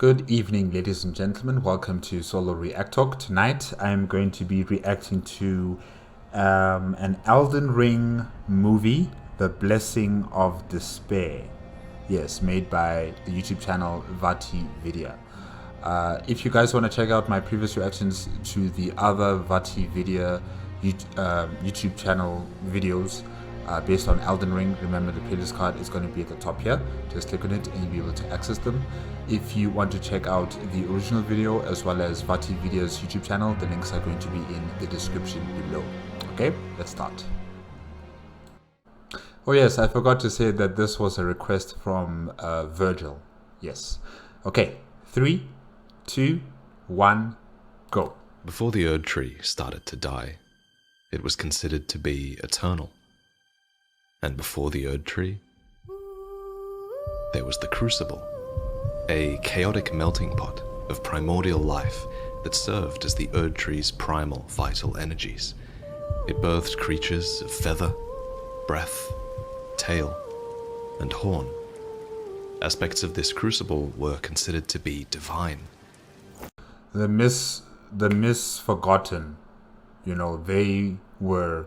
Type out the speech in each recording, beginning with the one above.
Good evening, ladies and gentlemen. Welcome to Solo ReacTalk. Tonight, I'm going to be reacting to an Elden Ring movie, The Blessing of Despair. Yes, made by the YouTube channel VaatiVidya. If you guys want to check out my previous reactions to the other VaatiVidya YouTube channel videos based on Elden Ring, remember the playlist card is going to be at the top here. Just click on it and you'll be able to access them. If you want to check out the original video as well as VaatiVidya's YouTube channel, the links are going to be in the description below. Okay, let's start. Oh yes, I forgot to say that this was a request from Virgil. Yes. Okay, 3, 2, 1, go. Before the Erdtree started to die, it was considered to be eternal. And before the Erdtree, there was the Crucible, a chaotic melting pot of primordial life that served as the Erdtree's primal vital energies. It birthed creatures of feather, breath, tail, and horn. Aspects of this Crucible were considered to be divine. The misforgotten, they were,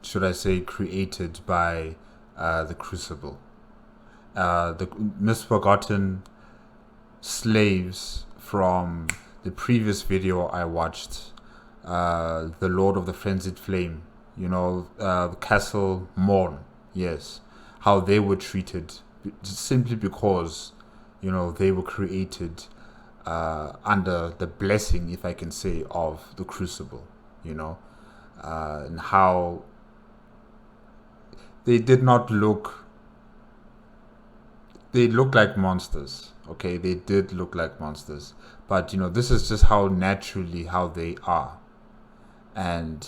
should I say, created by the Crucible. The misforgotten slaves from the previous video I watched, the Lord of the Frenzied Flame, Castle Morn, yes, how they were treated simply because, they were created under the blessing, if I can say, of the Crucible, and how they did not look. They looked like monsters, okay? They did look like monsters. But, this is just how they are. And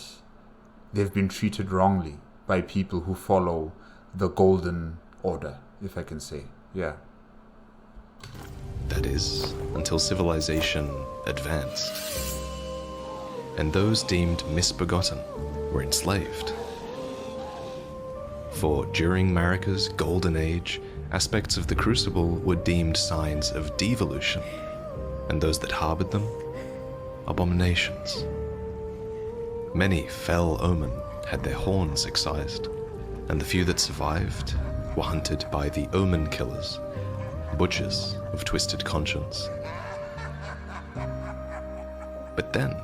they've been treated wrongly by people who follow the Golden Order, if I can say. Yeah. That is, until civilization advanced. And those deemed misbegotten were enslaved. For during Marika's golden age, aspects of the Crucible were deemed signs of devolution, and those that harbored them, abominations. Many fell omen had their horns excised, and the few that survived were hunted by the omen killers, butchers of twisted conscience. But then,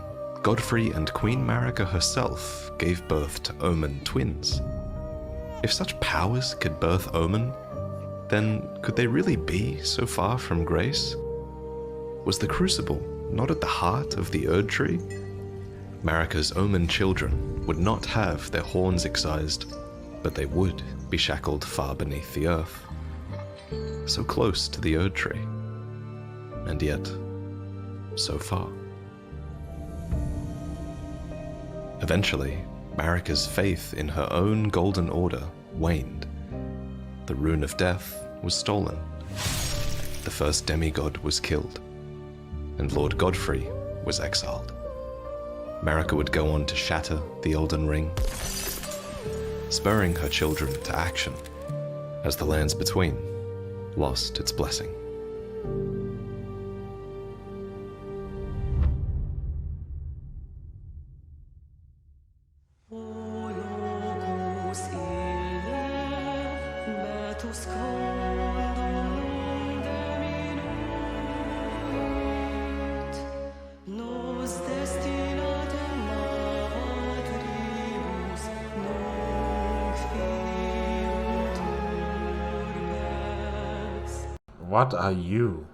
Godfrey and Queen Marika herself gave birth to omen twins. If such powers could birth omen, then could they really be so far from grace? Was the Crucible not at the heart of the Erdtree? Marika's omen children would not have their horns excised, but they would be shackled far beneath the earth, so close to the Erdtree, and yet so far. Eventually, Marika's faith in her own golden order waned. The rune of death was stolen. The first demigod was killed, and Lord Godfrey was exiled. Marika would go on to shatter the Elden Ring, spurring her children to action as the lands between lost its blessing. What are you?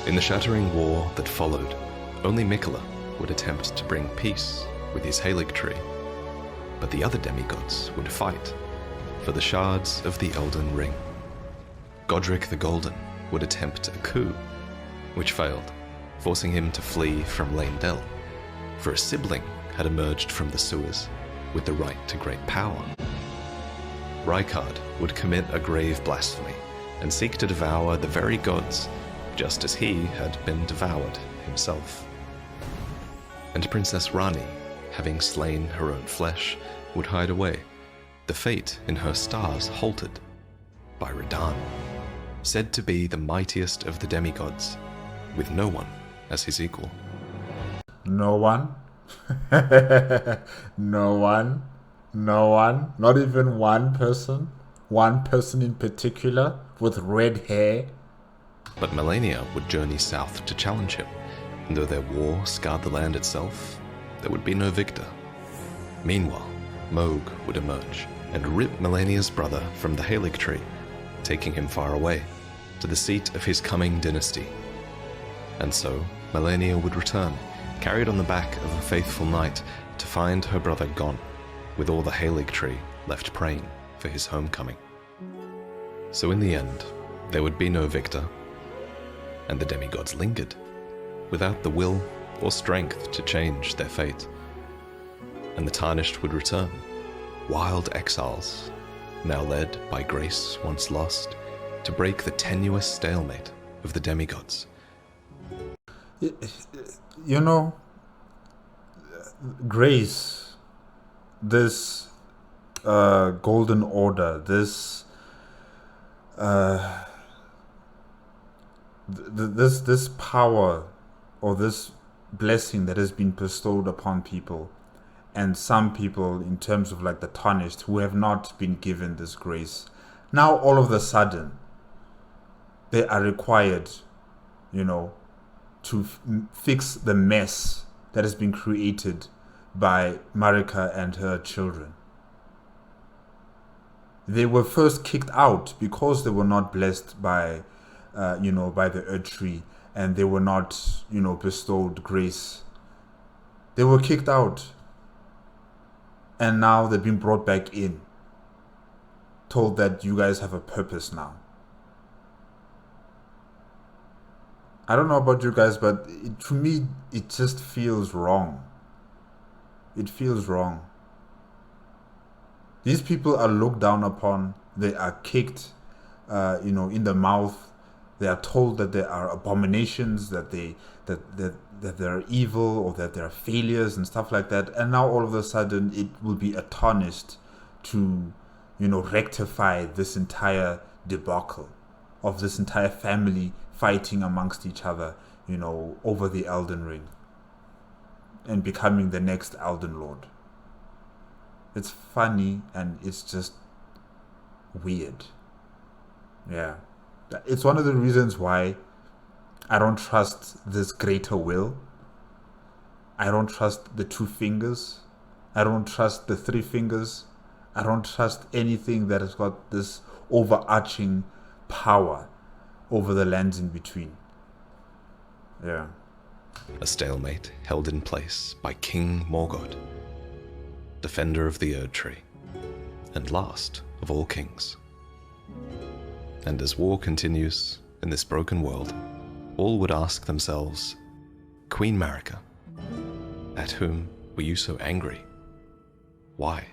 In the shattering war that followed, only Miquella would attempt to bring peace with his Haligtree, but the other demigods would fight for the shards of the Elden Ring. Godric the Golden would attempt a coup, which failed, forcing him to flee from Leyndell, for a sibling had emerged from the sewers with the right to great power. Rykard would commit a grave blasphemy and seek to devour the very gods, just as he had been devoured himself. And Princess Rani, having slain her own flesh, would hide away, the fate in her stars halted by Radahn, said to be the mightiest of the demigods, with no one as his equal. No one? No one? No one? Not even one person? One person in particular with red hair? But Malenia would journey south to challenge him, and though their war scarred the land itself, there would be no victor. Meanwhile, Mohg would emerge and rip Malenia's brother from the Erdtree, taking him far away, to the seat of his coming dynasty. And so, Malenia would return, carried on the back of a faithful knight, to find her brother gone, with all the Erdtree left praying for his homecoming. So in the end, there would be no victor, and the demigods lingered, without the will or strength to change their fate. And the Tarnished would return, wild exiles, now led by grace once lost, to break the tenuous stalemate of the demigods. You know, grace, this golden order, this this power or this blessing that has been bestowed upon people, and some people in terms of like the Tarnished who have not been given this grace, now all of a sudden they are required, you know, to fix the mess that has been created by Marika and her children. They were first kicked out because they were not blessed by, by the Erdtree, and they were not, bestowed grace. They were kicked out, and now they've been brought back in, told that you guys have a purpose now. I don't know about you guys, but to me, it just feels wrong. It feels wrong. These people are looked down upon. They are kicked, in the mouth. They are told that they are abominations, that they're evil, or that they're failures and stuff like that. And now all of a sudden, it will be a Tarnished to, rectify this entire debacle of this entire family fighting amongst each other, over the Elden Ring and becoming the next Elden Lord. It's funny and it's just weird. Yeah. It's one of the reasons why I don't trust this greater will. I don't trust the 2 fingers. I don't trust the 3 fingers. I don't trust anything that has got this overarching power over the lands in between. Yeah. A stalemate held in place by King Morgoth, defender of the Erdtree, and last of all kings. And as war continues in this broken world, all would ask themselves, Queen Marika, at whom were you so angry? Why?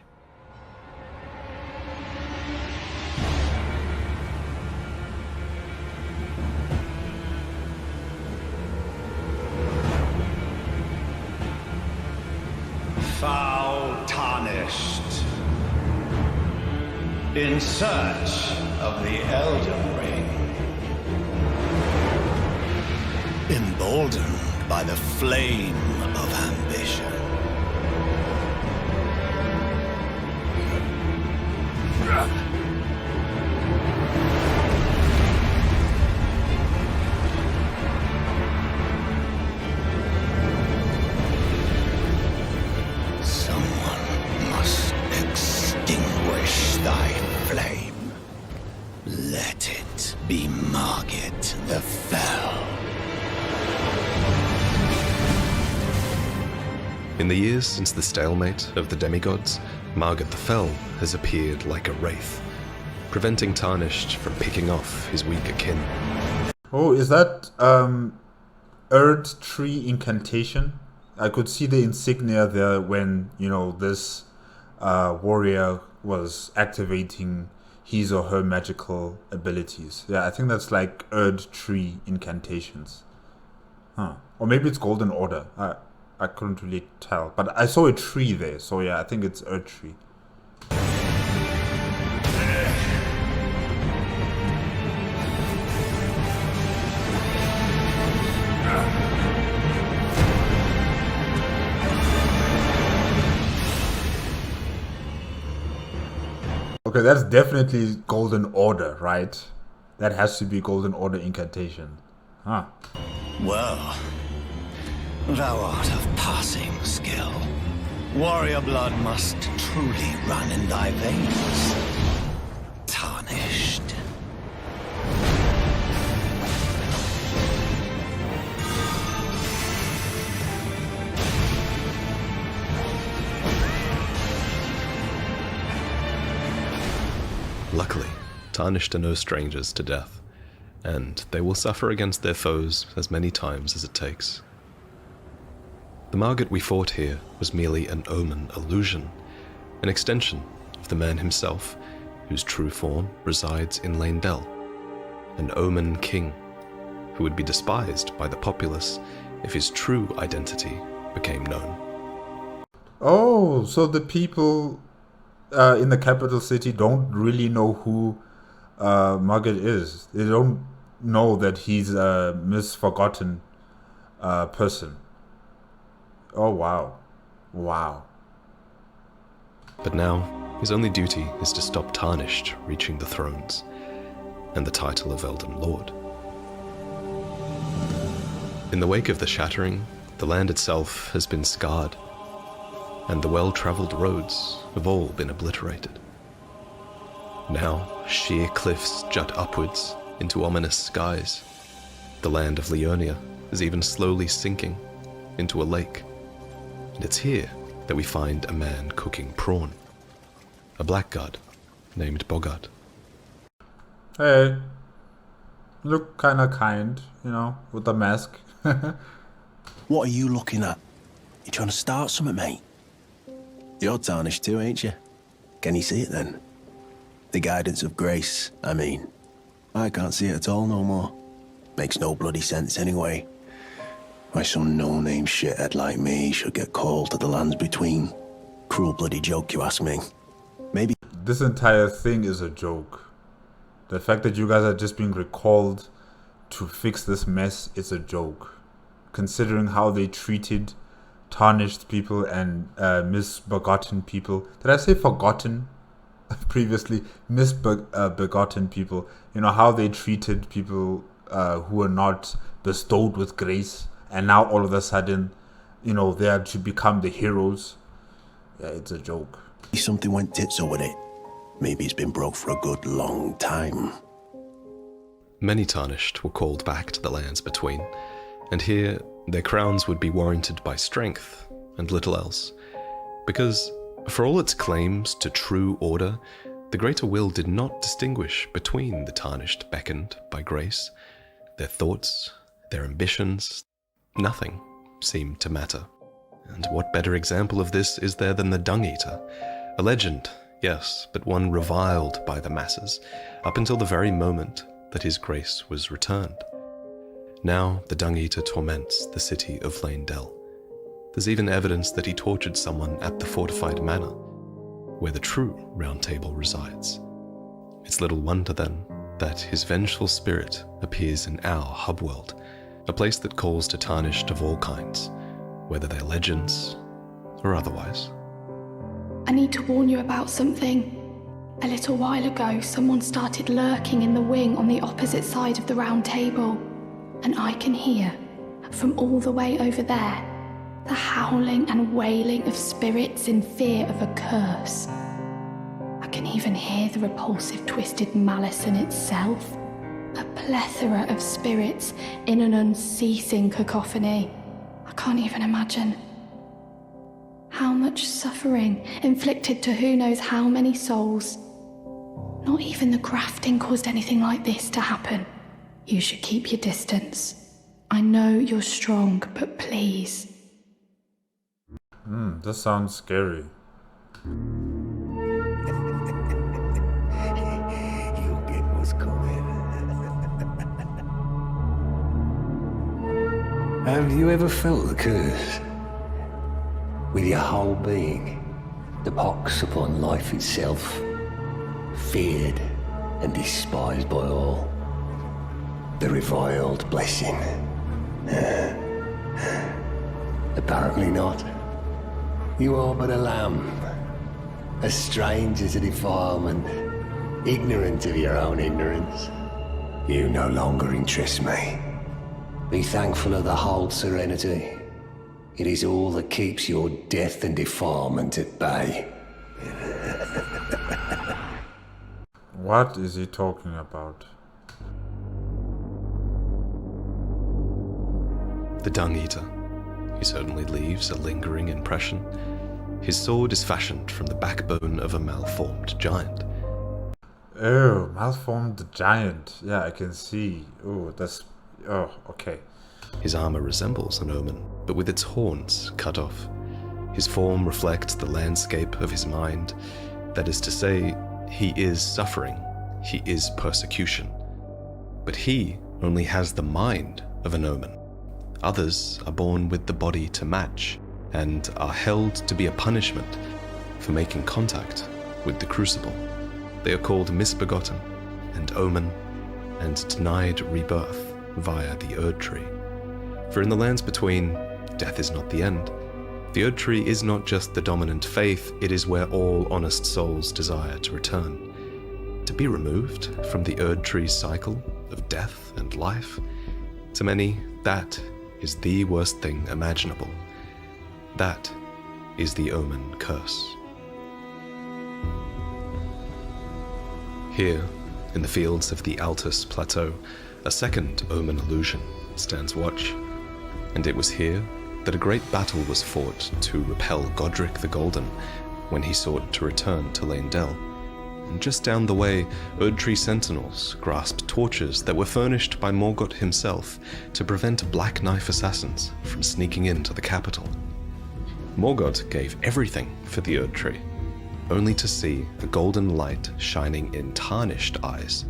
Foul Tarnished, in search of the Elden Ring, emboldened by the flame of ambition. Someone must extinguish thy flame. Let it be Margit the Fell. In the years since the stalemate of the demigods, Margit the Fell has appeared like a wraith, preventing Tarnished from picking off his weaker kin. Oh, is that Erdtree incantation? I could see the insignia there when, this warrior was activating his or her magical abilities. Yeah, I think that's like Erdtree incantations. Huh. Or maybe it's Golden Order. I couldn't really tell. But I saw a tree there, so yeah, I think it's Erdtree. Okay, that's definitely Golden Order, right? That has to be Golden Order incantation. Huh. Well, thou art of passing skill. Warrior blood must truly run in thy veins. Tarnished. Luckily, Tarnished are no strangers to death, and they will suffer against their foes as many times as it takes. The Margit we fought here was merely an omen illusion, an extension of the man himself, whose true form resides in Leyndell, an omen king, who would be despised by the populace if his true identity became known. Oh, so the people in the capital city don't really know who Margit is. They don't know that he's a misforgotten person. Oh, wow. Wow. But now, his only duty is to stop Tarnished reaching the thrones and the title of Elden Lord. In the wake of the shattering, the land itself has been scarred, and the well-traveled roads have all been obliterated. Now, sheer cliffs jut upwards into ominous skies. The land of Leonia is even slowly sinking into a lake. And it's here that we find a man cooking prawn. A blackguard named Bogart. Hey, look kinda kind, with the mask. What are you looking at? You trying to start something, mate? You're tarnished too, ain't you? Can you see it then? The guidance of grace, I mean. I can't see it at all no more. Makes no bloody sense anyway. Why some no-name shithead like me should get called to the lands between. Cruel bloody joke, you ask me. Maybe This entire thing is a joke. The fact that you guys are just being recalled to fix this mess is a joke. Considering how they treated tarnished people and misbegotten people. Did I say forgotten previously? Misbegotten people. How they treated people who were not bestowed with grace. And now all of a sudden, they are to become the heroes. Yeah, it's a joke. something went tits with it. Maybe it's been broke for a good long time. Many Tarnished were called back to the lands between, and here their crowns would be warranted by strength and little else, because for all its claims to true order, the Greater Will did not distinguish between the Tarnished beckoned by grace. Their thoughts, their ambitions, nothing seemed to matter. And what better example of this is there than the Dung Eater? A legend, yes, but one reviled by the masses, up until the very moment that his grace was returned. Now the Dung Eater torments the city of Leyndell. There's even evidence that he tortured someone at the fortified manor, where the true Round Table resides. It's little wonder, then, that his vengeful spirit appears in our hub world, a place that calls to Tarnished of all kinds, whether they're legends or otherwise. I need to warn you about something. A little while ago, someone started lurking in the wing on the opposite side of the Round Table, and I can hear, from all the way over there, the howling and wailing of spirits in fear of a curse. I can even hear the repulsive twisted malison itself, a plethora of spirits in an unceasing cacophony. I can't even imagine. How much suffering inflicted to who knows how many souls. Not even the grafting caused anything like this to happen. You should keep your distance. I know you're strong, but please. This sounds scary. You'll get what's coming. Have you ever felt the curse? With your whole being, the pox upon life itself, feared and despised by all. The reviled blessing. Apparently not. You are but a lamb, a stranger to defilement, ignorant of your own ignorance. You no longer interest me. Be thankful of the whole serenity. It is all that keeps your death and defilement at bay. What is he talking about? The Dung Eater. He certainly leaves a lingering impression. His sword is fashioned from the backbone of a malformed giant. Oh, malformed giant. Yeah, I can see. Oh, that's... Oh, okay. His armor resembles an omen, but with its horns cut off. His form reflects the landscape of his mind. That is to say, he is suffering. He is persecution. But he only has the mind of an omen. Others are born with the body to match, and are held to be a punishment for making contact with the Crucible. They are called misbegotten, and omen, and denied rebirth via the Erdtree. For in the lands between, death is not the end. The Erdtree is not just the dominant faith, it is where all honest souls desire to return. To be removed from the Erdtree's cycle of death and life, to many, that is the worst thing imaginable. That is the Omen curse. Here, in the fields of the Altus Plateau, a second Omen illusion stands watch, and it was here that a great battle was fought to repel Godric the Golden when he sought to return to Leyndell. And just down the way, Erdtree sentinels grasped torches that were furnished by Morgott himself to prevent Black Knife assassins from sneaking into the capital. Morgott gave everything for the Erdtree, only to see a golden light shining in Tarnished eyes.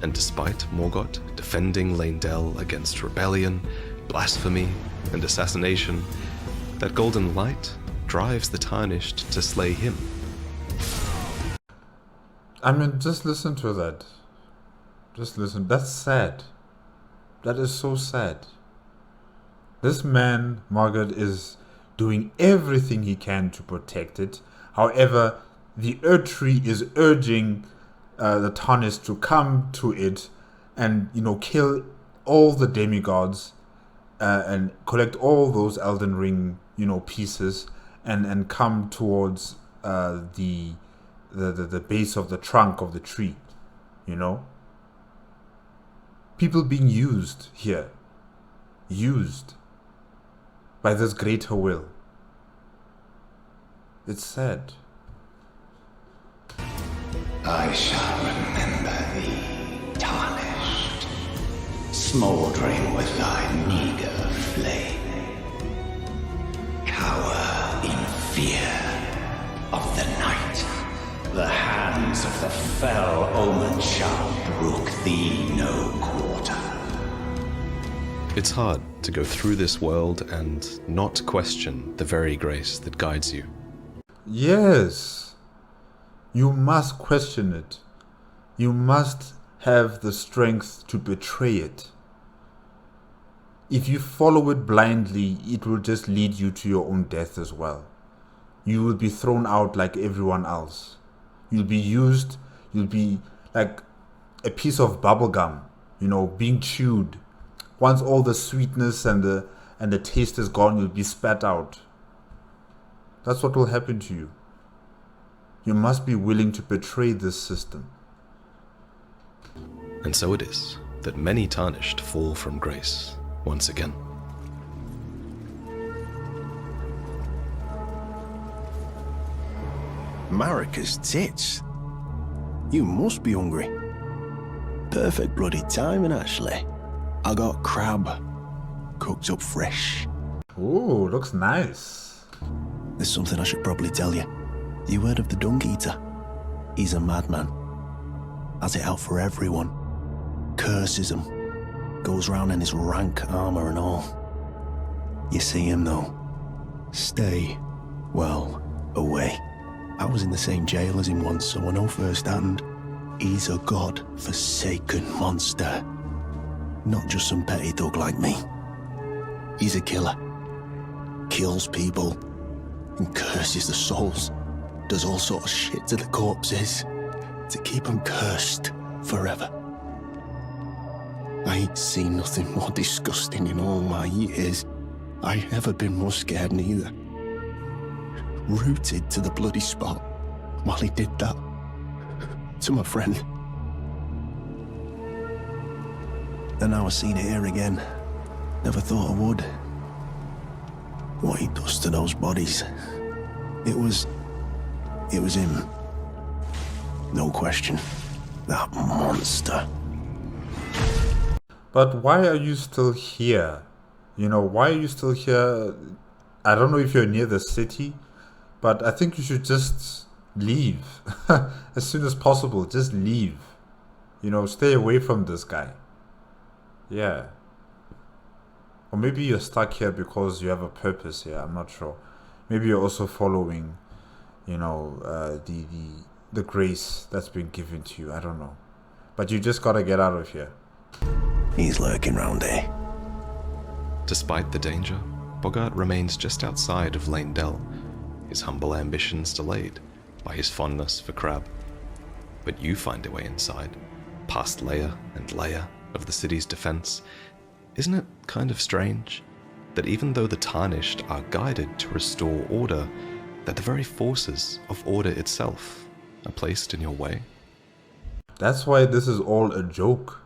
And despite Morgott defending Leyndell against rebellion, blasphemy, and assassination, that golden light drives the Tarnished to slay him. I mean, just listen to that. Just listen. That's sad. That is so sad. This man, Morgott, is doing everything he can to protect it. However, the Erdtree is urging the Tarnished to come to it and, kill all the demigods and collect all those Elden Ring, pieces and come towards the base of the trunk of the tree, People being used here. Used by this greater will. It's sad. I shall remember thee, Tarnished, smouldering with thy meager flame. Cower in fear of the night. The hands of the fell omen shall brook thee no quarter. It's hard to go through this world and not question the very grace that guides you. Yes. You must question it. You must have the strength to betray it. If you follow it blindly, it will just lead you to your own death as well. You will be thrown out like everyone else. You'll be used, you'll be like a piece of bubble gum, being chewed. Once all the sweetness and the taste is gone, you'll be spat out. That's what will happen to you. You must be willing to betray this system. And so it is that many Tarnished fall from grace once again. Marika's tits. You must be hungry. Perfect bloody timing, actually. I got crab, cooked up fresh. Ooh, looks nice. There's something I should probably tell you. You heard of the Dung Eater? He's a madman. Has it out for everyone. Curses them. Goes round in his rank armour and all. You see him though. Stay, well, away. I was in the same jail as him once, so I know firsthand. He's a god-forsaken monster. Not just some petty thug like me. He's a killer. Kills people. And curses the souls. Does all sort of shit to the corpses. To keep them cursed forever. I ain't seen nothing more disgusting in all my years. I ain't ever been more scared neither. Rooted to the bloody spot while he did that to my friend. And now I seen it here again. Never thought I would. What he does to those bodies. It was him. No question. That monster. But why are you still here? You know, why are you still here? I don't know if you're near the city, but I think you should just leave. As soon as possible, just leave. You know, stay away from this guy. Yeah. Or maybe you're stuck here because you have a purpose here. I'm not sure. Maybe you're also following, you know, the grace that's been given to you. I don't know. But you just gotta get out of here. He's lurking round here. Despite the danger, Bogart remains just outside of Lane Dell, his humble ambitions delayed by his fondness for crab. But you find a way inside, past layer and layer of the city's defense. Isn't it kind of strange that even though the Tarnished are guided to restore order, that the very forces of order itself are placed in your way? That's why this is all a joke.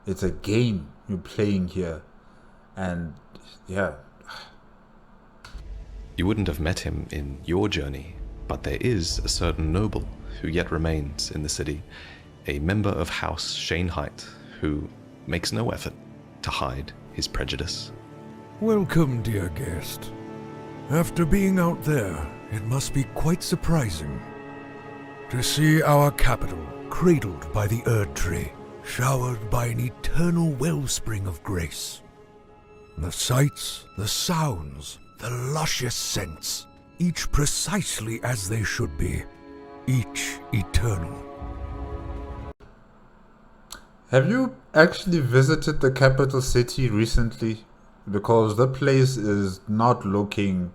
It's a game you're playing here. And yeah. You wouldn't have met him in your journey, but there is a certain noble who yet remains in the city, a member of House Shaneheit, who makes no effort to hide his prejudice. Welcome, dear guest. After being out there, it must be quite surprising to see our capital cradled by the Erdtree, showered by an eternal wellspring of grace. The sights, the sounds, the luscious scents, each precisely as they should be, each eternal. Have you actually visited the capital city recently? Because the place is not looking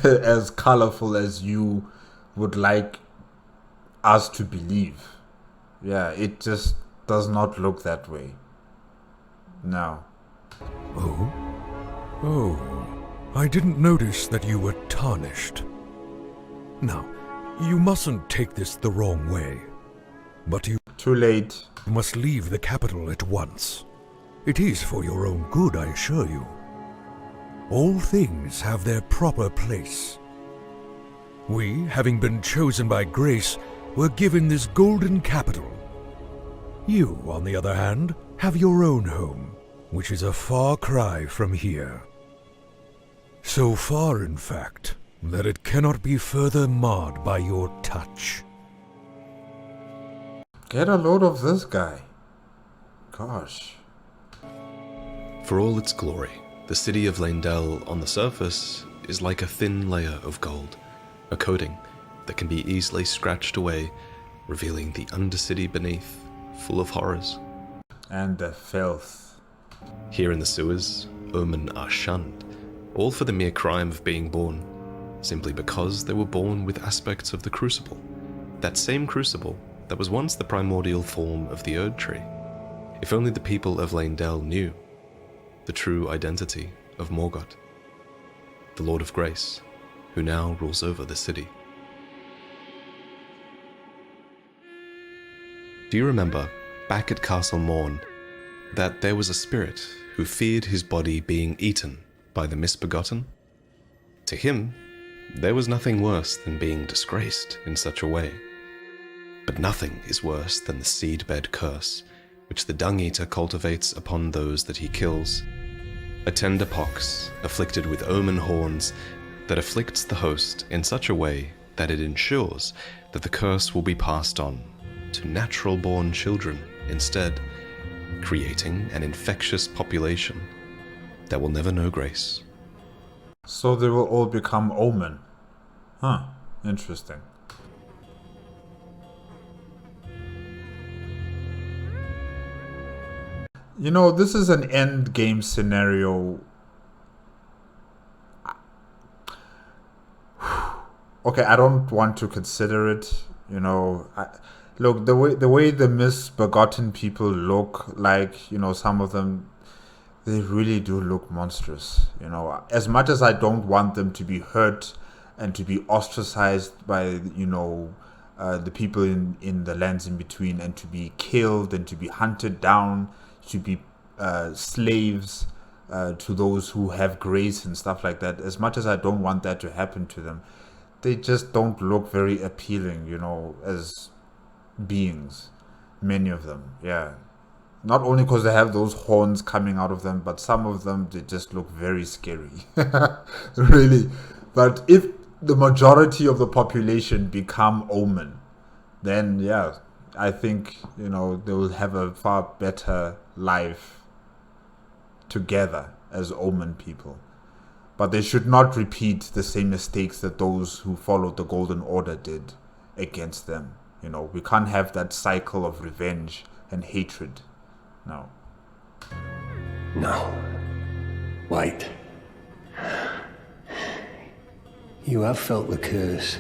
as colorful as you would like us to believe. Yeah, it just does not look that way. No. Oh, I didn't notice that you were tarnished. Now, you mustn't take this the wrong way, but you Too late. must leave the capital at once. It is for your own good, I assure you. All things have their proper place. We, having been chosen by grace, were given this golden capital. You, on the other hand, have your own home, which is a far cry from here. So far, in fact, that it cannot be further marred by your touch. Get a load of this guy. Gosh. For all its glory, the city of Lane-Dell on the surface is like a thin layer of gold, a coating that can be easily scratched away, revealing the undercity beneath, full of horrors. And the filth. Here in the sewers, Omen are shunned, all for the mere crime of being born, simply because they were born with aspects of the Crucible, that same Crucible that was once the primordial form of the Erdtree. If only the people of Lane-Dell knew the true identity of Morgoth, the Lord of Grace, who now rules over the city. Do you remember, back at Castle Morn, that there was a spirit who feared his body being eaten by the misbegotten? To him, there was nothing worse than being disgraced in such a way. But nothing is worse than the seedbed curse, which the Dung-Eater cultivates upon those that he kills. A tender pox, afflicted with omen horns, that afflicts the host in such a way that it ensures that the curse will be passed on to natural-born children instead, creating an infectious population that will never know grace. So they will all become omen. Huh, interesting. You know, this is an end game scenario. Okay, I don't want to consider it. You know, look, the way the misbegotten people look, like, you know, some of them, they really do look monstrous. You know, as much as I don't want them to be hurt and to be ostracized by, you know, the people in the lands in between, and to be killed and to be hunted down, to be slaves to those who have grace and stuff like that. As much as I don't want that to happen to them, they just don't look very appealing, you know, as beings. Many of them, yeah. Not only because they have those horns coming out of them, but some of them, they just look very scary. Really. But if the majority of the population become omen, then yeah, I think, you know, they will have a far better life together as omen people. But they should not repeat the same mistakes that those who followed the Golden Order did against them. You know, we can't have that cycle of revenge and hatred. No. No. Wait. You have felt the curse.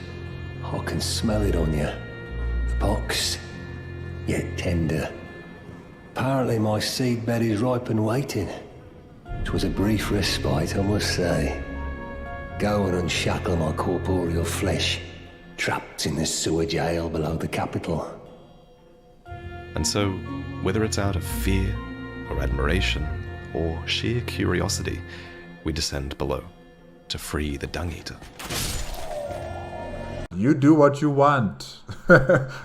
I can smell it on you. The box, yet tender. Apparently my seedbed is ripe and waiting. 'Twas a brief respite, I must say. Go and unshackle my corporeal flesh, trapped in the sewer jail below the capital. And so, whether it's out of fear, or admiration, or sheer curiosity, we descend below to free the Dung Eater. You do what you want.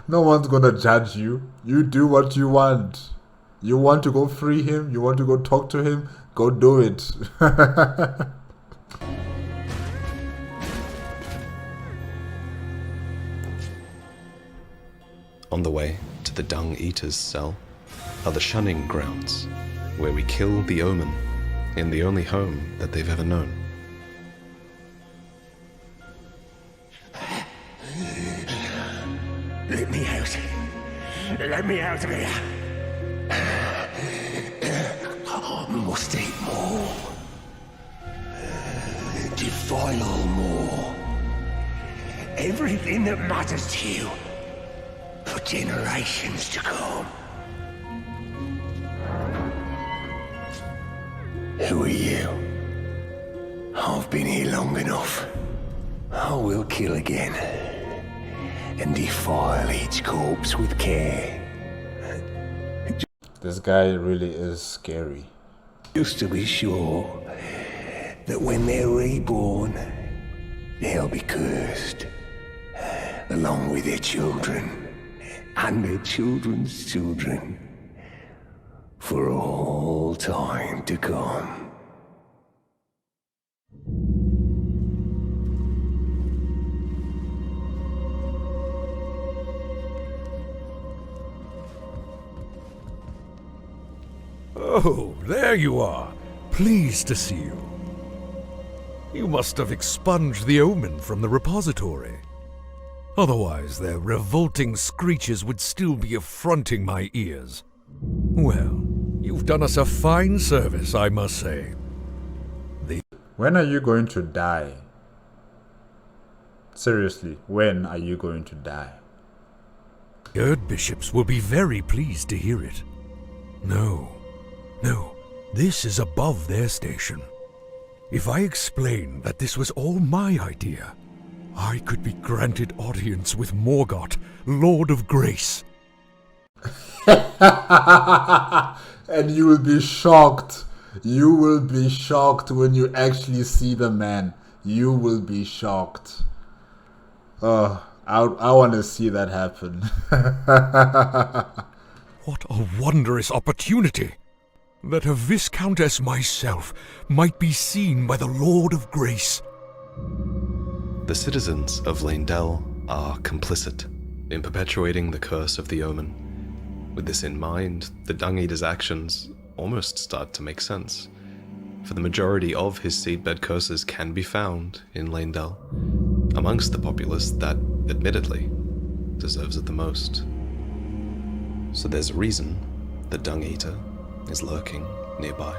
No one's gonna judge you. You do what you want. You want to go free him? You want to go talk to him? Go do it. On the way to the Dung Eater's cell are the shunning grounds, where we kill the omen in the only home that they've ever known. Let me out. Let me out of here. I must eat more. Defile more. Everything that matters to you for generations to come. Who are you? I've been here long enough. I will kill again and defile each corpse with care. This guy really is scary. Just to be sure that when they're reborn, they'll be cursed, along with their children and their children's children, for all time to come. Oh, there you are. Pleased to see you. You must have expunged the omen from the repository. Otherwise, their revolting screeches would still be affronting my ears. Well, you've done us a fine service, I must say. When are you going to die? Seriously, when are you going to die? Erd bishops will be very pleased to hear it. No, this is above their station. If I explain that this was all my idea, I could be granted audience with Morgoth, Lord of Grace. And you will be shocked. You will be shocked when you actually see the man. You will be shocked. Oh, I want to see that happen. What a wondrous opportunity! That a Viscountess myself might be seen by the Lord of Grace. The citizens of Leyndell are complicit in perpetuating the curse of the omen. With this in mind, the Dung Eater's actions almost start to make sense, for the majority of his seedbed curses can be found in Leyndell, amongst the populace that, admittedly, deserves it the most. So there's a reason the Dung Eater is lurking nearby.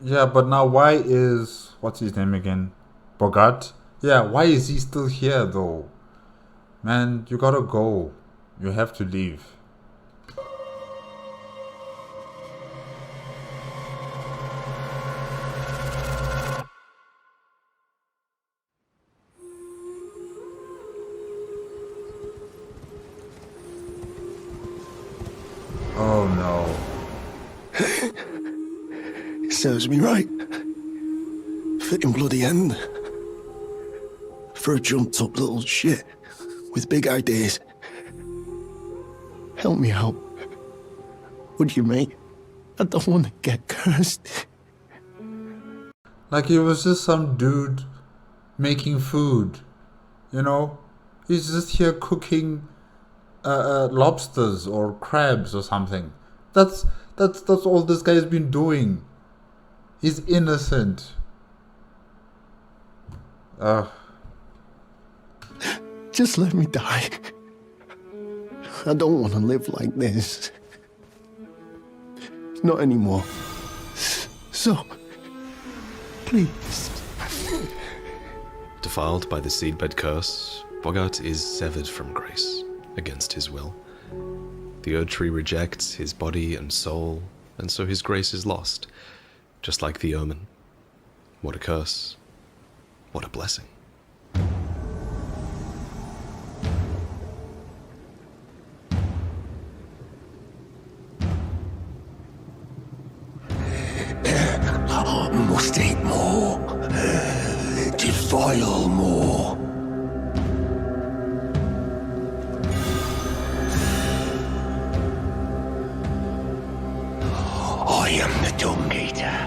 Yeah, but now why is... what's his name again? Bogart? Yeah, why is he still here though? Man, you gotta go. You have to leave. Oh no. Serves me right. Fitting bloody end. For a jumped up little shit with big ideas. Help me out. Would you, mate? I don't want to get cursed. Like he was just some dude making food. You know? He's just here cooking lobsters or crabs or something. That's all this guy's been doing. He's innocent. Just let me die. I don't want to live like this. Not anymore. So, please. Defiled by the seedbed curse, Bogart is severed from grace, against his will. The Erdtree rejects his body and soul, and so his grace is lost, just like the omen. What a curse. What a blessing. Must eat more. Defile more. I am the Dung Eater,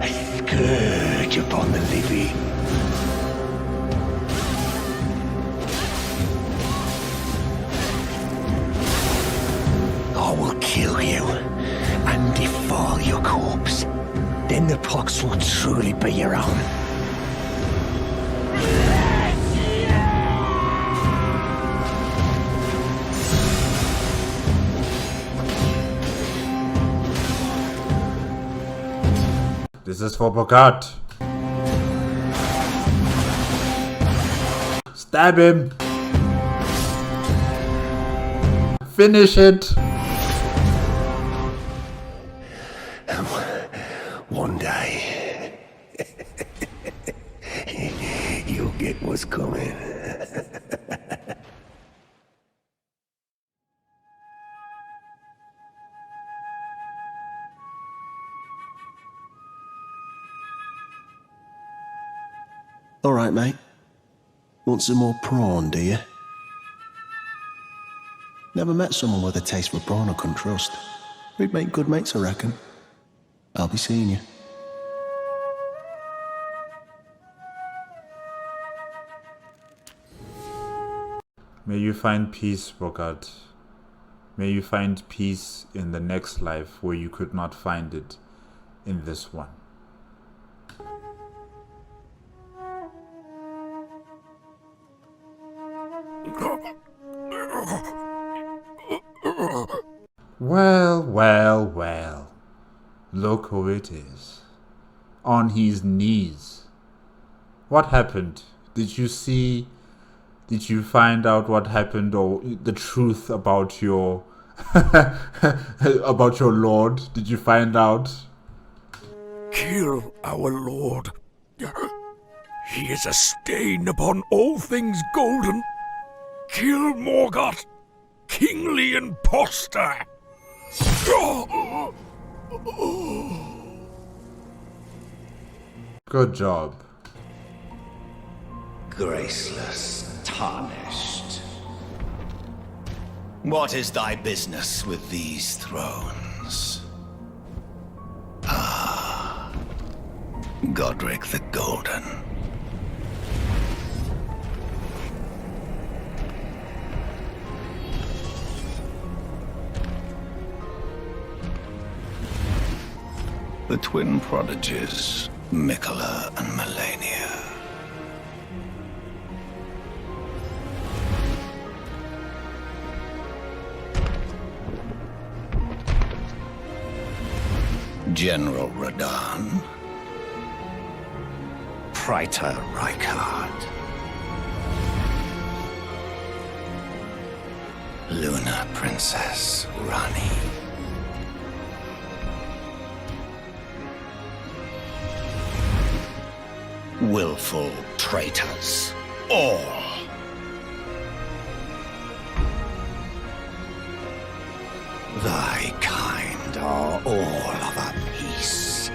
a scourge upon the living. I will kill you and defile your corpse. Then the pox will truly be your own. This is for Bogart. Stab him. Finish it. One day, you'll get what's coming. All right, mate. Want some more prawn, do you? Never met someone with a taste for prawn I couldn't trust. We'd make good mates, I reckon. I'll be seeing you. May you find peace, Bogart. May you find peace in the next life where you could not find it in this one. Well, well, well. Look who it is. On his knees. What happened? Did you see? Did you find out what happened, or the truth about your about your lord? Did you find out? Kill our lord. He is a stain upon all things golden. Kill Morgoth, kingly impostor. Good job. Graceless, tarnished. What is thy business with these thrones? Ah, Godric the Golden. the twin prodigies, Mikola and Melania. General Radahn, Praetor Rykard, Luna Princess Rani, willful traitors, all. Thy kind are all of a piece.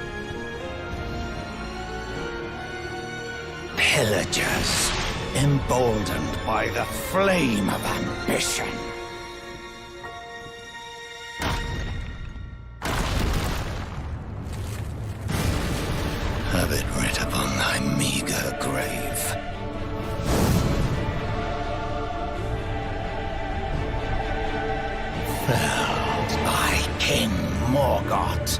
Pillagers, emboldened by the flame of ambition. Have it writ upon thy meager grave. Felled by King Morgoth,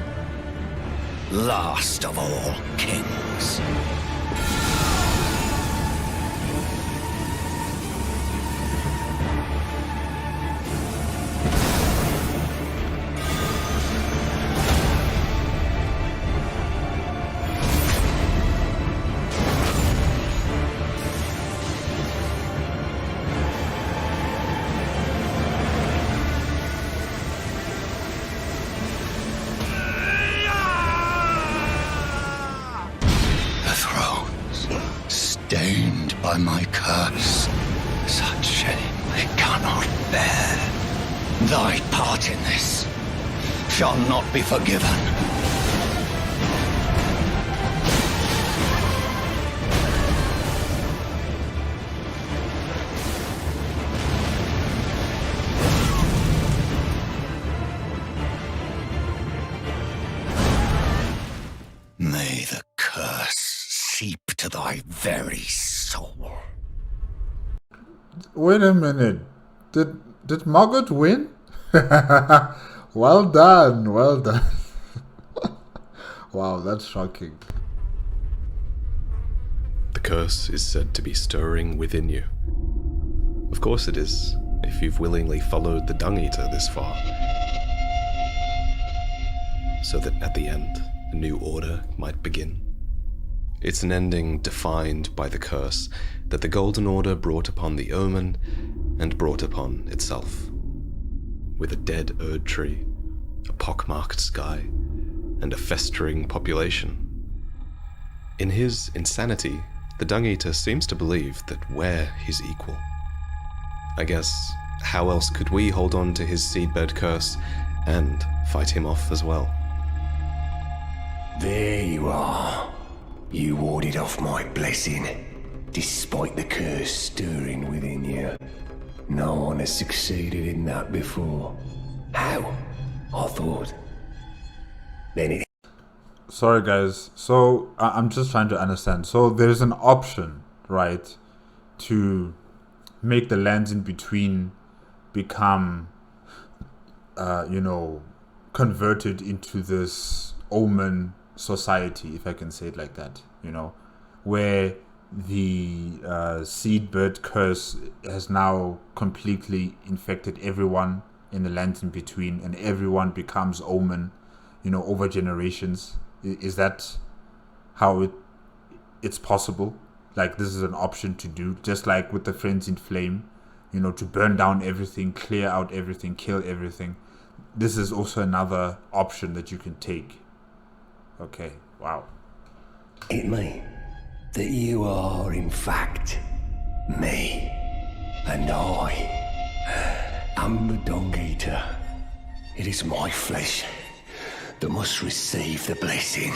last of all kings. Stained by my curse, such shame they cannot bear. Thy part in this shall not be forgiven. May the curse seep to thy very soul. Wait a minute. Did Margaret win? Well done, well done. Wow, that's shocking. The curse is said to be stirring within you. Of course it is, if you've willingly followed the Dung Eater this far. So that at the end, a new order might begin. It's an ending defined by the curse that the Golden Order brought upon the Omen and brought upon itself. With a dead Erdtree, a pockmarked sky, and a festering population. In his insanity, the Dung Eater seems to believe that we're his equal. I guess, how else could we hold on to his seedbed curse and fight him off as well? There you are. You warded off my blessing, despite the curse stirring within you. No one has succeeded in that before. How? I thought. Then it... Sorry guys, so I'm just trying to understand. So there's an option, right, to make the lands in between become, converted into this omen society, if I can say it like that, where the seedbird curse has now completely infected everyone in the lands in between, and everyone becomes omen, over generations. Is that how it's possible? Like, this is an option to do, just like with the Friends in Flame, to burn down everything, clear out everything, kill everything. This is also another option that you can take. Okay, wow. It may that you are, in fact, me. And I am the Dung Eater. It is my flesh that must receive the blessing.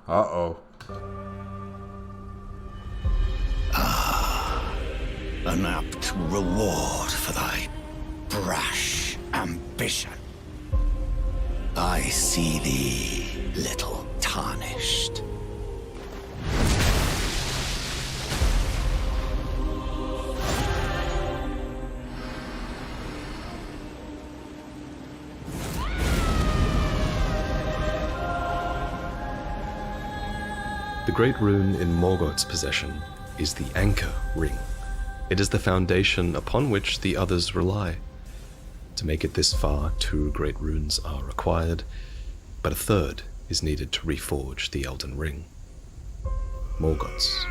Uh-oh. An apt reward for thy brash ambition. I see thee, little Tarnished. The great rune in Morgoth's possession is the Anchor Ring. It is the foundation upon which the others rely. To make it this far, 2 great runes are required, but a third is needed to reforge the Elden Ring. Morgoth's.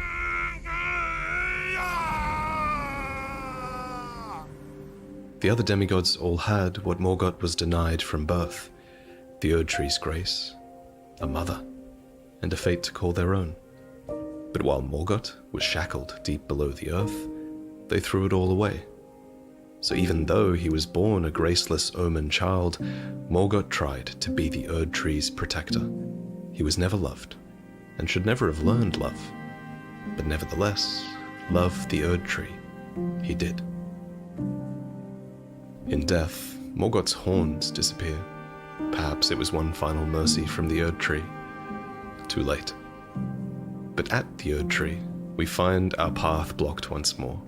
The other demigods all had what Morgoth was denied from birth: the Erdtree's grace, a mother, and a fate to call their own. But while Morgoth was shackled deep below the earth, they threw it all away. So even though he was born a graceless omen child, Morgoth tried to be the Erdtree's protector. He was never loved, and should never have learned love. But nevertheless, love the Erdtree he did. In death, Morgoth's horns disappear. Perhaps it was one final mercy from the Erdtree. Too late. But at the Erdtree, we find our path blocked once more,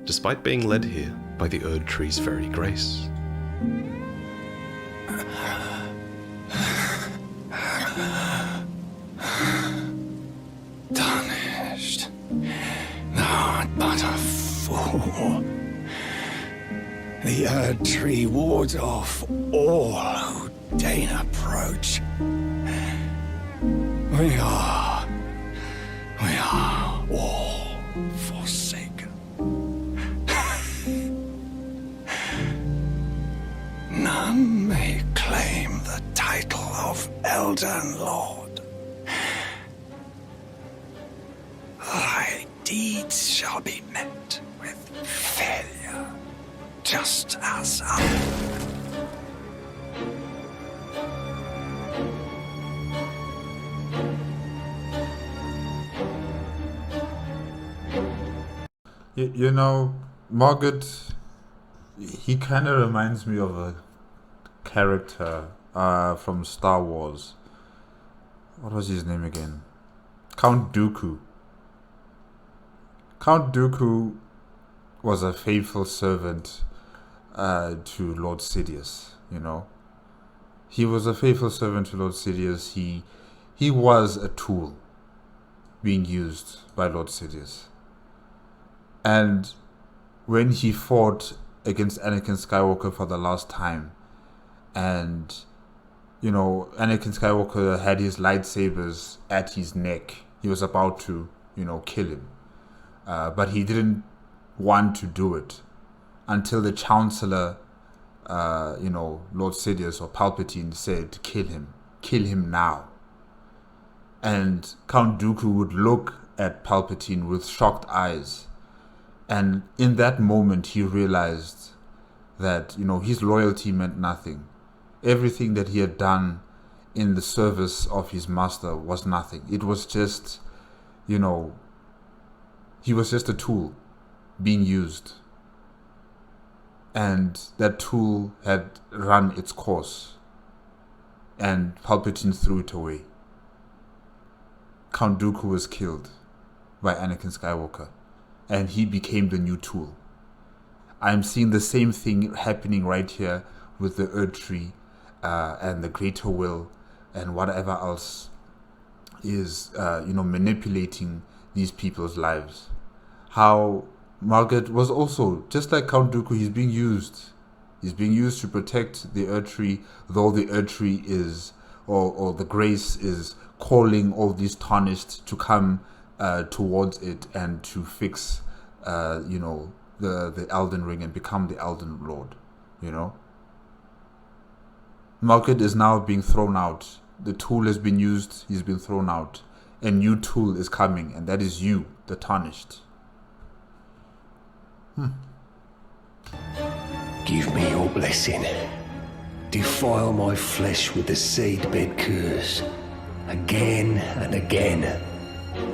despite being led here by the Erdtree's very grace. Tarnished, thou art but a fool. The Erdtree wards off all who deign approach. We are all forsaken. None may claim the title of Elden Lord. Thy deeds shall be met with failure, just as I. You know, Morgoth, he kind of reminds me of a character from Star Wars. What was his name again? Count Dooku. Count Dooku was a faithful servant to Lord Sidious, you know. He was a faithful servant to Lord Sidious. He was a tool being used by Lord Sidious. And when he fought against Anakin Skywalker for the last time, and, you know, Anakin Skywalker had his lightsabers at his neck, he was about to, you know, kill him. But he didn't want to do it until the Chancellor, you know, Lord Sidious or Palpatine said, kill him now. And Count Dooku would look at Palpatine with shocked eyes. And in that moment, he realized that, you know, his loyalty meant nothing. Everything that he had done in the service of his master was nothing. It was just, you know, he was just a tool being used. And that tool had run its course. And Palpatine threw it away. Count Dooku was killed by Anakin Skywalker. And he became the new tool. I'm seeing the same thing happening right here with the Erdtree and the Greater Will and whatever else is, you know, manipulating these people's lives. How Morgoth was also, just like Count Dooku, he's being used. He's being used to protect the Erdtree, though the Erdtree is, or the Grace is calling all these Tarnished to come towards it and to fix, you know, the Elden Ring and become the Elden Lord, you know. Morgoth is now being thrown out. The tool has been used, he's been thrown out. A new tool is coming, and that is you, the Tarnished. Give me your blessing. Defile my flesh with the seedbed curse, again and again,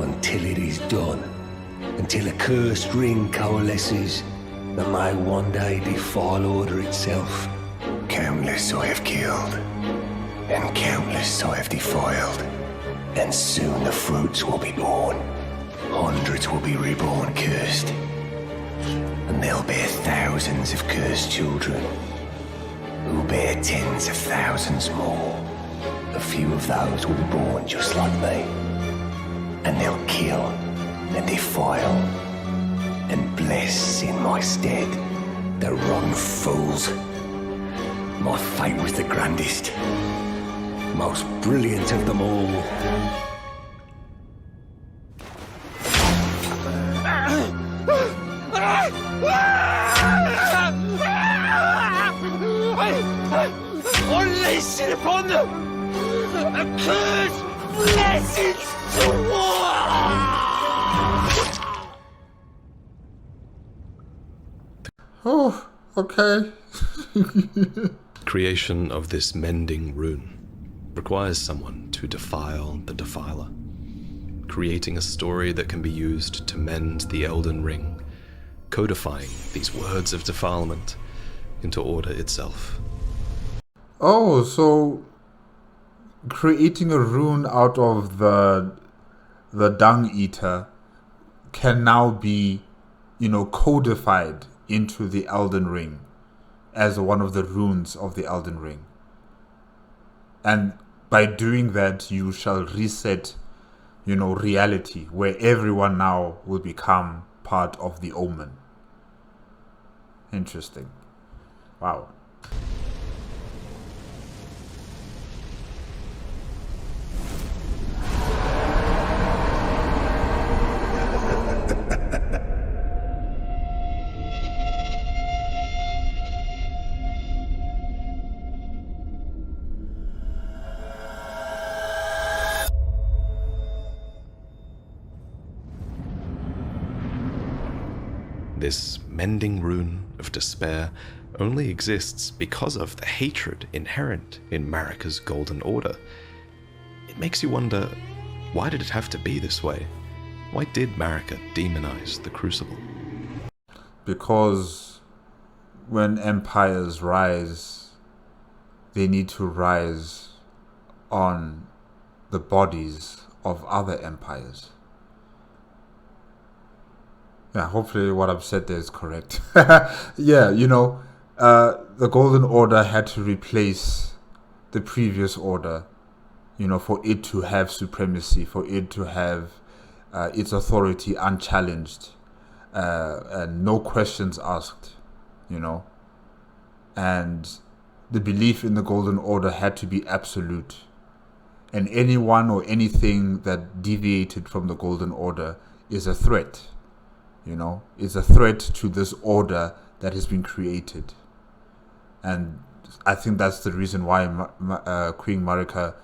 until it is done. Until a cursed ring coalesces that may one day defile order itself, Countless I have killed, and countless I have defiled, and soon the fruits will be born. Hundreds will be reborn cursed, and they'll bear thousands of cursed children, who bear tens of thousands more. A few of those will be born just like me, and they'll kill and defile and bless in my stead the rotten fools. My fate was the grandest, most brilliant of them all. Unleash it upon them! A curse blessings to war! Oh, okay. Creation of this mending rune requires someone to defile the defiler, creating a story that can be used to mend the Elden Ring, codifying these words of defilement into order itself. Oh, so creating a rune out of the dung eater can now be, codified into the Elden Ring as one of the runes of the Elden Ring. And by doing that, you shall reset, reality, where everyone now will become part of the omen. Interesting. Wow. This mending rune of despair only exists because of the hatred inherent in Marika's Golden Order. It makes you wonder, why did it have to be this way? Why did Marika demonize the Crucible? Because when empires rise, they need to rise on the bodies of other empires. Yeah, hopefully what I've said there is correct. Yeah, the Golden Order had to replace the previous order, for it to have supremacy, for it to have its authority unchallenged, and no questions asked, And the belief in the Golden Order had to be absolute. And anyone or anything that deviated from the Golden Order is a threat. Is a threat to this order that has been created. And I think that's the reason why Queen Marika,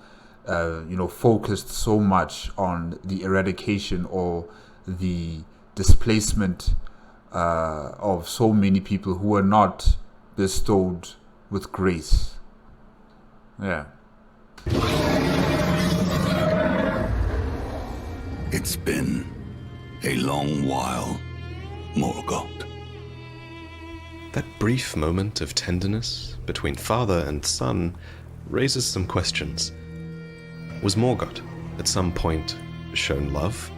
focused so much on the eradication or the displacement of so many people who were not bestowed with grace. Yeah. It's been a long while, Morgoth. That brief moment of tenderness between father and son raises some questions. Was Morgoth, at some point, shown love?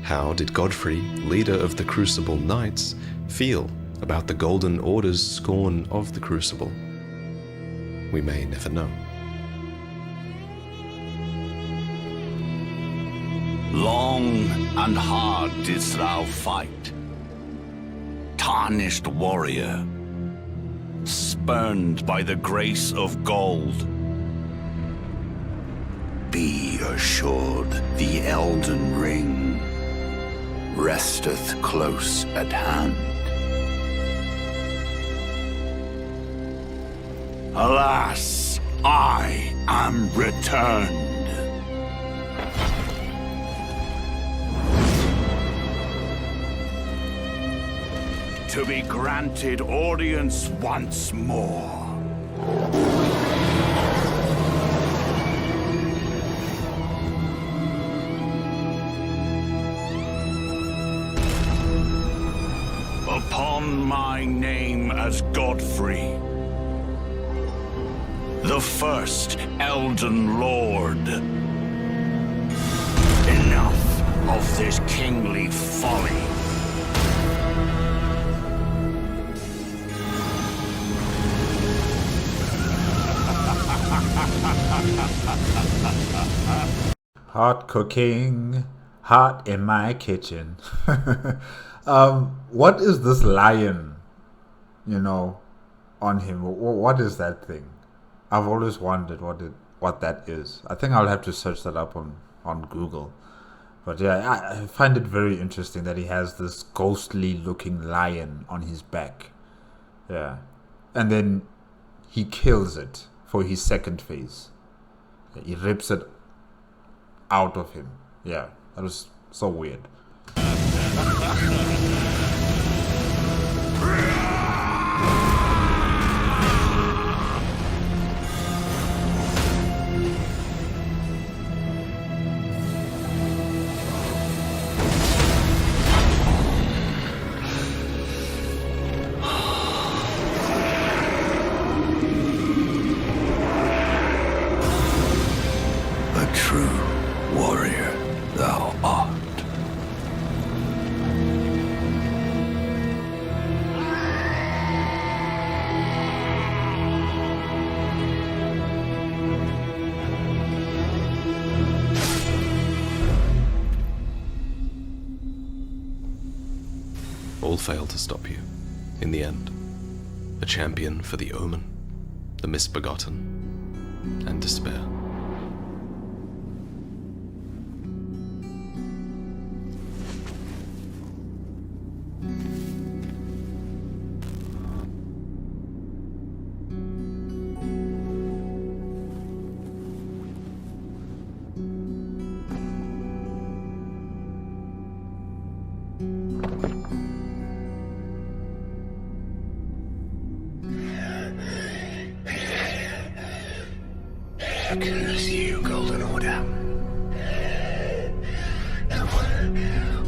How did Godfrey, leader of the Crucible Knights, feel about the Golden Order's scorn of the Crucible? We may never know. Long and hard didst thou fight, tarnished warrior, spurned by the grace of gold. Be assured the Elden Ring resteth close at hand. Alas, I am returned. To be granted audience once more. Upon my name as Godfrey, the first Elden Lord. Enough of this kingly folly. Hot cooking, hot in my kitchen. What is this lion, on him? What is that thing? I've always wondered what that is. I think I'll have to search that up on Google. But yeah, I find it very interesting that he has this ghostly looking lion on his back. Yeah. And then he kills it for his second phase. He rips it out of him. Yeah, that was so weird. A true warrior thou art. All failed to stop you. In the end, a champion for the Omen, the misbegotten, and despair. Curse you, Golden Order.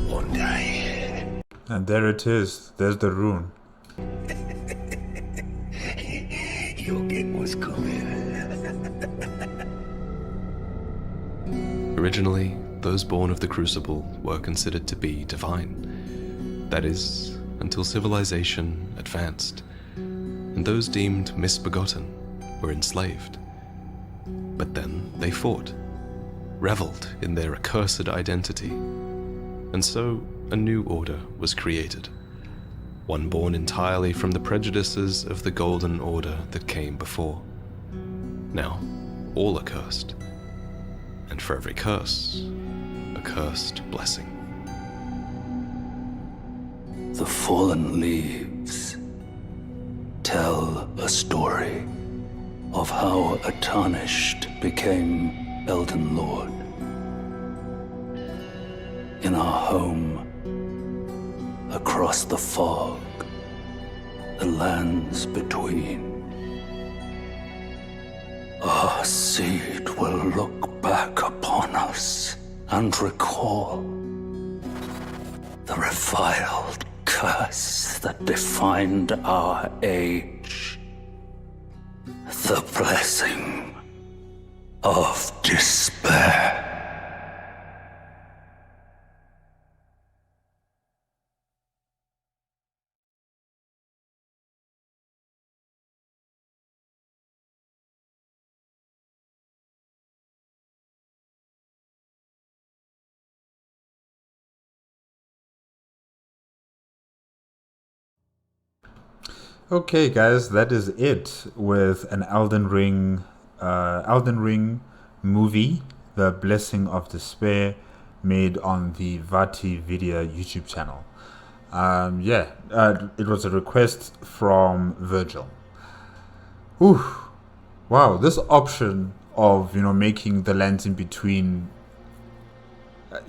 One day. And there it is. There's the rune. You'll get what's coming. Originally, those born of the Crucible were considered to be divine. That is, until civilization advanced, and those deemed misbegotten were enslaved. But then they fought, reveled in their accursed identity, and so a new order was created, one born entirely from the prejudices of the Golden Order that came before. Now, all are cursed, and for every curse, a cursed blessing. The fallen leaves tell a story of how a Tarnished became Elden Lord. In our home, across the fog, the lands between, our seed will look back upon us and recall the reviled curse that defined our age. The blessing of despair. Okay, guys, that is it with an Elden Ring movie, The Blessing of Despair, made on the VaatiVidya YouTube channel. It was a request from Virgil. Whew. Wow, this option of making the lands in between,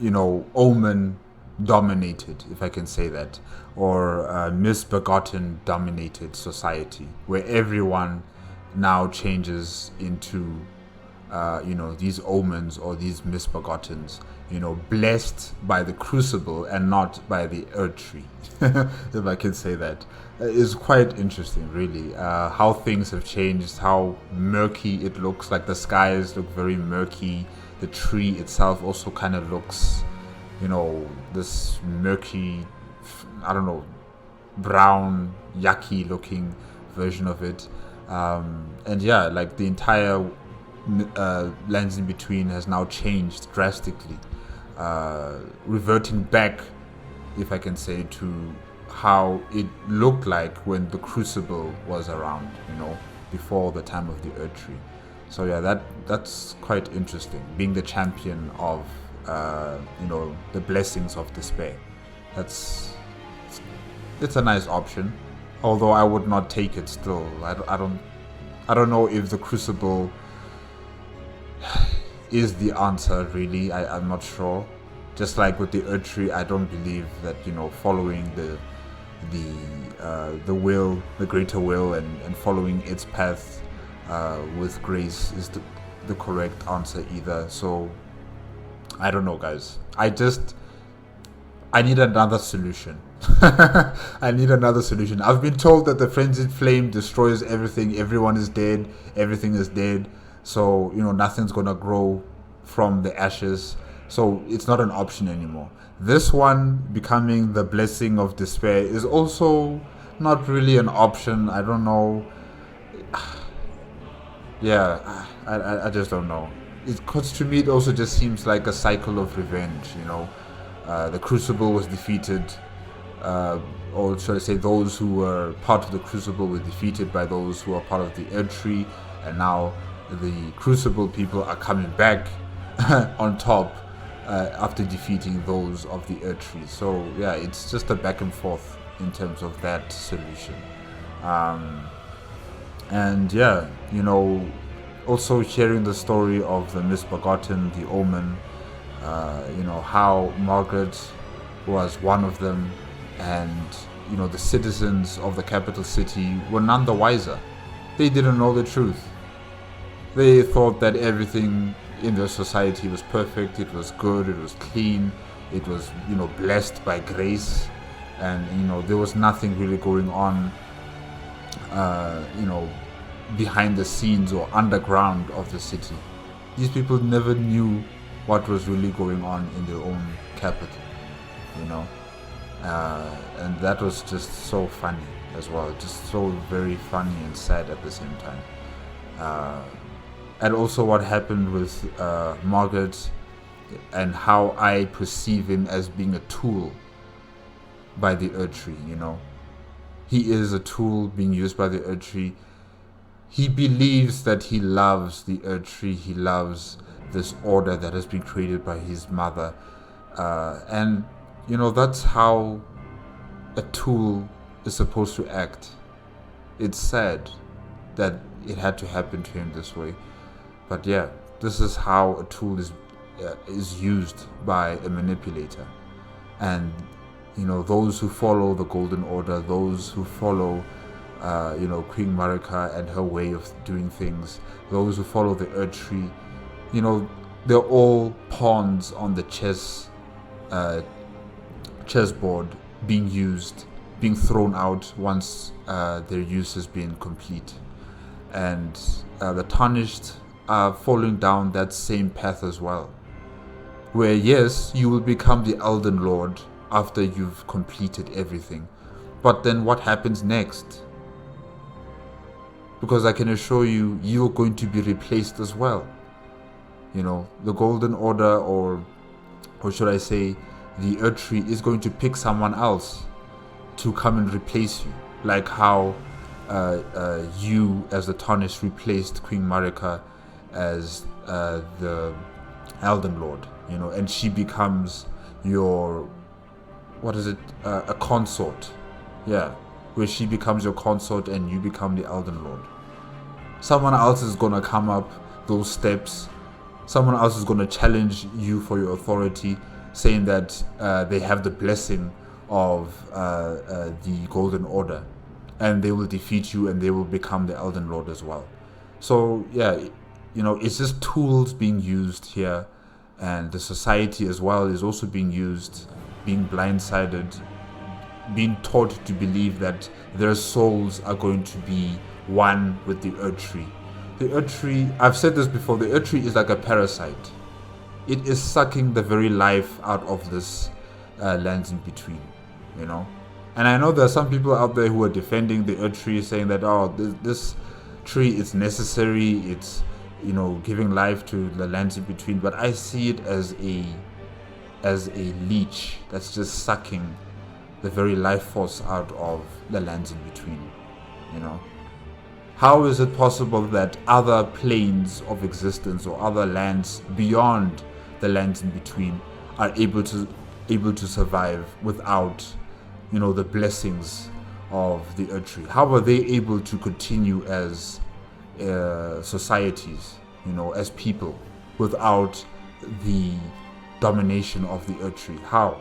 Omen dominated, if I can say that, or misbegotten dominated society, where everyone now changes into these omens or these misbegottens, blessed by the Crucible and not by the Erdtree, if I can say that. Is quite interesting, really, how things have changed, how murky it looks. Like the skies look very murky. The tree itself also kind of looks, this murky, I don't know, brown, yucky looking version of it. And yeah, like the entire lands in between has now changed drastically, reverting back, if I can say, to how it looked like when the Crucible was around, before the time of the Erdtree. So yeah, that's quite interesting, being the champion of the blessings of despair. It's a nice option, although I would not take it still. I don't know if the Crucible is the answer, really. I'm not sure. Just like with the Erdtree, I don't believe that following the will, the greater will, and following its path with grace is the correct answer either. So I don't know, guys. I need another solution. I need another solution. I've been told that the frenzied flame destroys everything. Everyone is dead. Everything is dead. So, nothing's gonna grow from the ashes. So it's not an option anymore. This one, becoming the blessing of despair, is also not really an option. I don't know. Yeah, I just don't know. Because to me, it also just seems like a cycle of revenge, The Crucible was defeated, or should I say, those who were part of the Crucible were defeated by those who are part of the Erdtree, and now the Crucible people are coming back on top after defeating those of the Erdtree. So yeah, it's just a back and forth in terms of that solution. And yeah, also hearing the story of the misbegotten, the omen, how Margaret was one of them, and the citizens of the capital city were none the wiser. They didn't know the truth. They thought that everything in their society was perfect, it was good, it was clean, it was blessed by grace, and there was nothing really going on behind the scenes or underground of the city. These people never knew what was really going on in their own capital, and that was just so funny as well, just so very funny and sad at the same time. And also what happened with Margaret, and how I perceive him as being a tool by the Erdtree. He is a tool being used by the Erdtree. He believes that he loves the Erdtree. He loves this order that has been created by his mother. And, that's how a tool is supposed to act. It's sad that it had to happen to him this way. But yeah, this is how a tool is used by a manipulator. And, those who follow the Golden Order, those who follow Queen Marika and her way of doing things, those who follow the Erdtree, they're all pawns on the chessboard, being used, being thrown out once their use has been complete. And the Tarnished are following down that same path as well, where yes, you will become the Elden Lord after you've completed everything, but then what happens next? Because I can assure you, you're going to be replaced as well. The Golden Order, or should I say, the Erdtree, is going to pick someone else to come and replace you, like how you as the Tarnished replaced Queen Marika as the Elden Lord, and she becomes your, a consort. Yeah, where she becomes your consort and you become the Elden Lord. Someone else is gonna come up those steps. Someone else is gonna challenge you for your authority, saying that they have the blessing of the Golden Order, and they will defeat you and they will become the Elden Lord as well. So yeah, you know, it's just tools being used here, and the society as well is also being used, being blindsided, being taught to believe that their souls are going to be one with the Erdtree. The Erdtree, I've said this before, the Erdtree is like a parasite. It is sucking the very life out of this lands in between, you know. And I know there are some people out there who are defending the Erdtree, saying that, oh, this tree is necessary, it's, you know, giving life to the lands in between. But I see it as a leech that's just sucking the very life force out of the lands in between, you know. How is it possible that other planes of existence or other lands beyond the lands in between are able to survive without, you know, the blessings of the Erdtree? How are they able to continue as societies, you know, as people, without the domination of the Erdtree? How?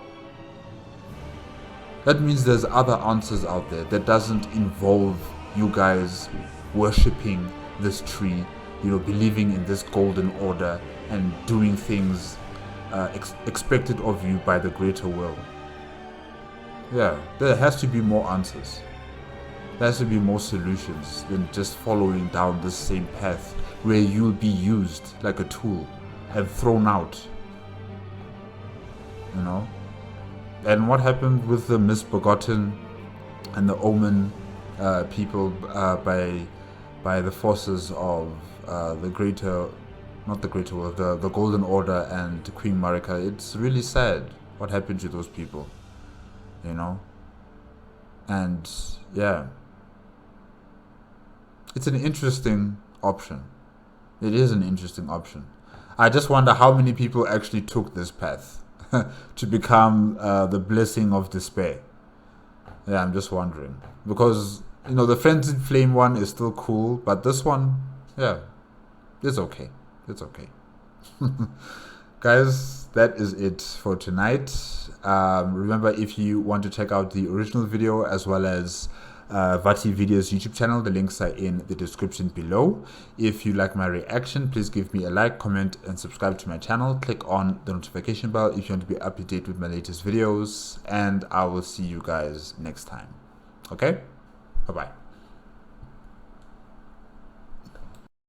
That means there's other answers out there that doesn't involve you guys worshipping this tree, you know, believing in this golden order and doing things expected of you by the greater will. Yeah, there has to be more answers. There has to be more solutions than just following down this same path where you'll be used like a tool and thrown out, you know. And what happened with the misbegotten and the omen people by the forces of the greater, not the greater world, the Golden Order and Queen Marika? It's really sad what happened to those people, you know. And yeah, it's an interesting option. It is an interesting option. I just wonder how many people actually took this path to become the blessing of despair. Yeah, I'm just wondering, because, you know, the Frenzied Flame one is still cool, but this one, yeah, it's okay. It's okay. Guys, that is it for tonight. Remember, if you want to check out the original video as well as VaatiVidya's YouTube channel, the links are in the description below. If you like my reaction, please give me a like, comment, and subscribe to my channel. Click on the notification bell if you want to be up to date with my latest videos, and I will see you guys next time. Okay? Bye-bye.